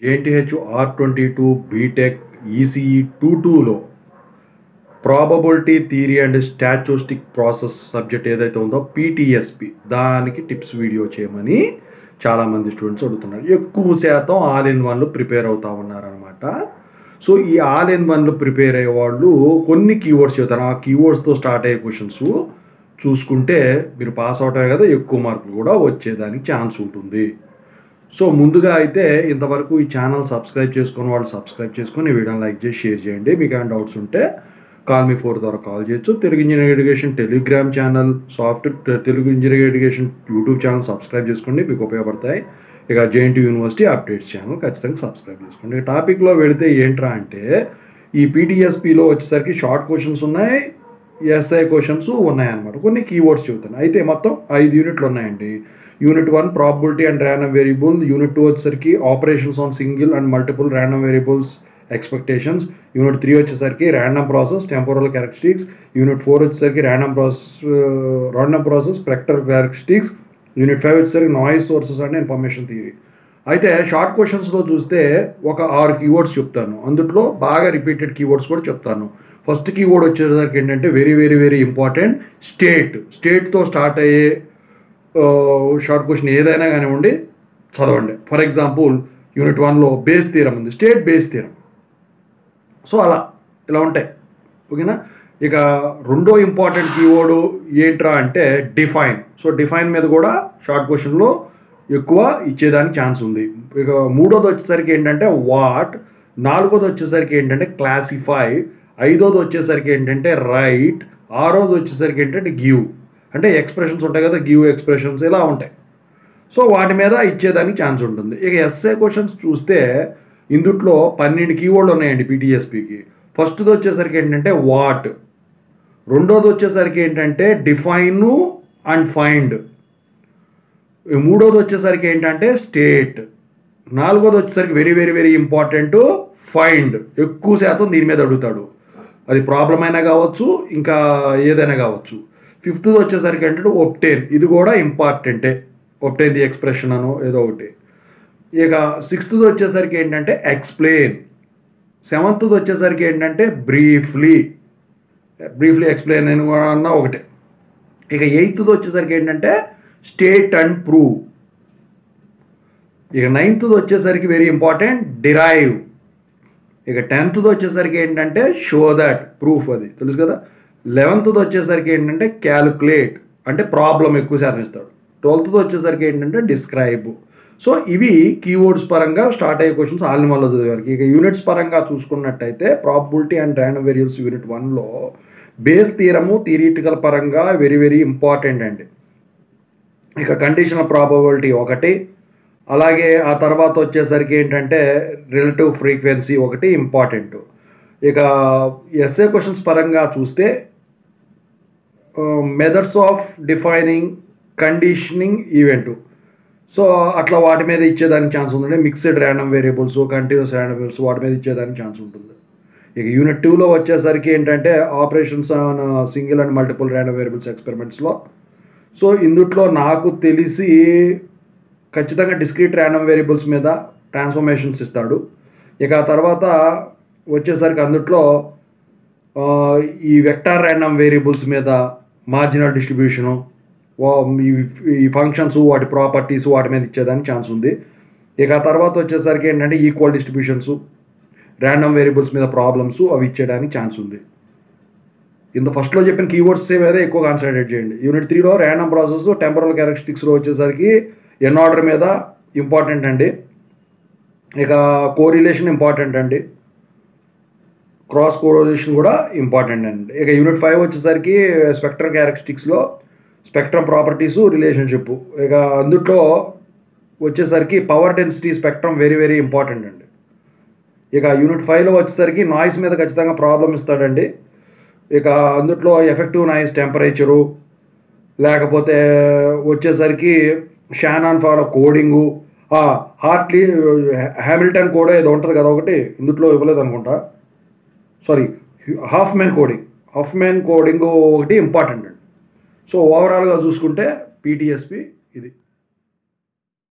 JNTH R22 BTech ECE 22లో probability theory and statistic process subject ఏదైతే ఉందో పీటీఎస్పి దానికి టిప్స్ వీడియో చేయమని చాలామంది స్టూడెంట్స్ అడుగుతున్నారు. ఎక్కువ శాతం ఆల్ ఇన్ వన్లు ప్రిపేర్ అవుతూ ఉన్నారనమాట. సో ఈ ఆల్ ఇన్ వన్లు ప్రిపేర్ అయ్యే వాళ్ళు కొన్ని కీవర్డ్స్ చెబుతారు. ఆ కీవర్డ్స్తో స్టార్ట్ అయ్యే క్వశ్చన్స్ చూసుకుంటే మీరు పాస్ అవటమే కదా ఎక్కువ మార్కులు కూడా వచ్చేదానికి ఛాన్స్ ఉంటుంది. సో ముందుగా అయితే ఇంతవరకు ఈ ఛానల్ సబ్స్క్రైబ్ చేసుకుని వాళ్ళు సబ్స్క్రైబ్ చేసుకొని ఈ వీడియోని లైక్ చేసి షేర్ చేయండి. మీకు ఏమైనా డౌట్స్ ఉంటే కాల్ మీ 4 ద్వారా కాల్ చేయొచ్చు. Telugu engineering education Telegram channel, Telugu engineering education YouTube channel subscribe చేసుకోండి, మీకు ఉపయోగపడతాయి. ఇక JNTU యూనివర్సిటీ అప్డేట్స్ ఛానల్ ఖచ్చితంగా సబ్స్క్రైబ్ చేసుకోండి. టాపిక్లో వెళితే ఏంట్రా అంటే ఈ పీటీఎస్పీలో వచ్చేసరికి షార్ట్ క్వశ్చన్స్ ఉన్నాయి, ఎస్ఐ క్వశ్చన్స్ ఉన్నాయన్నమాట. కొన్ని కీవర్డ్స్ చెబుతున్నాయి. అయితే మొత్తం 5 యూనిట్లు ఉన్నాయండి. Unit 1 probability and random variable, unit 2 వచ్చేసరికి operations on single and multiple random variables expectations, unit 3 వచ్చేసరికి random process temporal characteristics, unit 4 వచ్చేసరికి random process spectral characteristics, unit 5 వచ్చేసరికి noise sources and information theory. అయితే షార్ట్ క్వశ్చన్స్లో చూస్తే ఒక 6 keywords చెప్తాను, అందులో బాగా రిపీటెడ్ కీవర్డ్స్ కూడా చెప్తాను. ఫస్ట్ కీవర్డ్ వచ్చేసరికి ఏంటంటే వెరీ వెరీ వెరీ ఇంపార్టెంట్ స్టేట్తో స్టార్ట్ అయ్యే షార్ట్ క్వశ్చన్ ఏదైనా కానివ్వండి చదవండి. ఫర్ ఎగ్జాంపుల్ యూనిట్ 1లో బేస్ థీరం ఉంది, స్టేట్ బేస్ థీరం. సో ఇలా ఉంటాయి, ఓకేనా. ఇక రెండో ఇంపార్టెంట్ కీవర్డ్ ఏంట్రా అంటే డిఫైన్. సో డిఫైన్ మీద కూడా షార్ట్ క్వశ్చన్లో ఎక్కువ ఇచ్చేదానికి ఛాన్స్ ఉంది. ఇక మూడోది వచ్చేసరికి ఏంటంటే వాట్, నాలుగోది వచ్చేసరికి ఏంటంటే క్లాసిఫై, ఐదోది వచ్చేసరికి ఏంటంటే రైట్, ఆరోది వచ్చేసరికి ఏంటంటే గివ్. అంటే ఎక్స్ప్రెషన్స్ ఉంటాయి కదా, గివ్ ఎక్స్ప్రెషన్స్ ఇలా ఉంటాయి. సో వాటి మీద ఇచ్చేదానికి ఛాన్స్ ఉంటుంది. ఇక ఎస్ఏ క్వశ్చన్స్ చూస్తే ఇందుట్లో 12 కీవర్డ్లు ఉన్నాయండి పీటీఎస్పీకి. ఫస్ట్ది వచ్చేసరికి ఏంటంటే వాట్, రెండోది వచ్చేసరికి ఏంటంటే డిఫైన్ అండ్ ఫైండ్, మూడోది వచ్చేసరికి ఏంటంటే స్టేట్, నాలుగోది వచ్చేసరికి very very very important find. ఎక్కువ శాతం దీని మీద అడుగుతాడు, అది ప్రాబ్లం అయినా కావచ్చు ఇంకా ఏదైనా కావచ్చు. ఫిఫ్త్ది వచ్చేసరికి ఏంటంటే ఒప్టైన్, ఇది కూడా ఇంపార్టెంటే, ఒప్టైన్ ది ఎక్స్ప్రెషన్ అనో ఏదో ఒకటి. ఇక సిక్స్త్ది వచ్చేసరికి ఏంటంటే ఎక్స్ప్లెయిన్, సెవెంత్ది వచ్చేసరికి ఏంటంటే బ్రీఫ్లీ ఎక్స్ప్లెయిన్ అని కూడా అన్నా ఒకటే. ఇక ఎయిత్ది వచ్చేసరికి ఏంటంటే స్టేట్ అండ్ ప్రూవ్. ఇక నైన్త్ది వచ్చేసరికి వెరీ ఇంపార్టెంట్ డిరైవ్. ఇక 10th వచ్చేసరికి ఏంటంటే షో దట్, ప్రూఫ్, అది తెలుసు కదా. 11th వచ్చేసరికి ఏంటంటే క్యాలిక్యులేట్, అంటే ప్రాబ్లం ఎక్కువ శాతం ఇస్తాడు. 12th వచ్చేసరికి ఏంటంటే డిస్క్రైబ్. సో ఇవి కీవర్డ్స్ పరంగా స్టార్ట్ అయ్యే క్వశ్చన్స్ ఆల్ ఇన్ వన్లో చదివారికి. ఇక యూనిట్స్ పరంగా చూసుకున్నట్టయితే probability and random variables unit 1లో బేస్ థియరము థియరిటికల్ పరంగా వెరీ వెరీ ఇంపార్టెంట్ అండి. ఇక కండిషనల్ ప్రాబబిలిటీ ఒకటి, అలాగే ఆ తర్వాత వచ్చేసరికి ఏంటంటే రిలేటివ్ ఫ్రీక్వెన్సీ ఒకటి ఇంపార్టెంట్. ఇక ఎస్ఏ క్వశ్చన్స్ పరంగా చూస్తే methods of defining conditioning event. So అట్లా వాటి మీద ఇచ్చేదానికి ఛాన్స్ ఉందండి. Mixed random variables, continuous random variables వాటి మీద ఇచ్చేదానికి ఛాన్స్ ఉంటుంది. ఇక యూనిట్ 2లో వచ్చేసరికి ఏంటంటే operations on single and multiple random variables ఎక్స్పెరిమెంట్స్లో. సో ఇందుట్లో నాకు తెలిసి ఖచ్చితంగా డిస్క్రీట్ ర్యాండమ్ వేరియబుల్స్ మీద ట్రాన్స్ఫర్మేషన్స్ ఇస్తాడు. ఇక ఆ తర్వాత వచ్చేసరికి అందుట్లో ఈ వెక్టార్ ర్యాండమ్ వేరియబుల్స్ మీద మార్జినల్ డిస్ట్రిబ్యూషను, ఈ ఫంక్షన్స్ వాటి ప్రాపర్టీస్ వాటి మీద ఇచ్చేదానికి ఛాన్స్ ఉంది. ఇక ఆ తర్వాత వచ్చేసరికి ఏంటంటే ఈక్వల్ డిస్ట్రిబ్యూషన్స్, ర్యాండమ్ వేరియబుల్స్ మీద ప్రాబ్లమ్స్ అవి ఇచ్చేయడానికి ఛాన్స్ ఉంది. ఇంత ఫస్ట్లో చెప్పిన కీవర్డ్స్ మీద ఎక్కువ కాన్సన్ట్రేట్ చేయండి. యూనిట్ 3లో ర్యాండమ్ ప్రాసెస్ టెంపరల్ క్యారెక్టరిస్టిక్స్లో వచ్చేసరికి ఎన్ ఆర్డర్ మీద ఇంపార్టెంట్ అండి. ఇక కోరిలేషన్ ఇంపార్టెంట్ అండి, క్రాస్ కోరిలేషన్ కూడా ఇంపార్టెంట్ అండి. ఇక యూనిట్ 5 వచ్చేసరికి స్పెక్ట్రల్ క్యారెక్టరిస్టిక్స్లో స్పెక్ట్రమ్ ప్రాపర్టీసు రిలేషన్షిప్. ఇక అందుట్లో వచ్చేసరికి power density spectrum very very important అండి. ఇక యూనిట్ 5లో వచ్చేసరికి నాయిస్ మీద ఖచ్చితంగా ప్రాబ్లం ఇస్తాడండి. ఇక అందుట్లో ఎఫెక్టివ్ నాయిస్ టెంపరేచరు, లేకపోతే వచ్చేసరికి షానాన్ ఫార్ కోడింగు, హార్ట్లీ హ్యామిల్టన్ కూడా ఏదో ఉంటుంది కదా ఒకటి, ఇందుట్లో ఇవ్వలేదు అనుకుంటా, సారీ హాఫ్మెన్ కోడింగ్ ఒకటి ఇంపార్టెంట్ అండి. సో ఓవరాల్గా చూసుకుంటే పీటీఎస్పీ ఇది.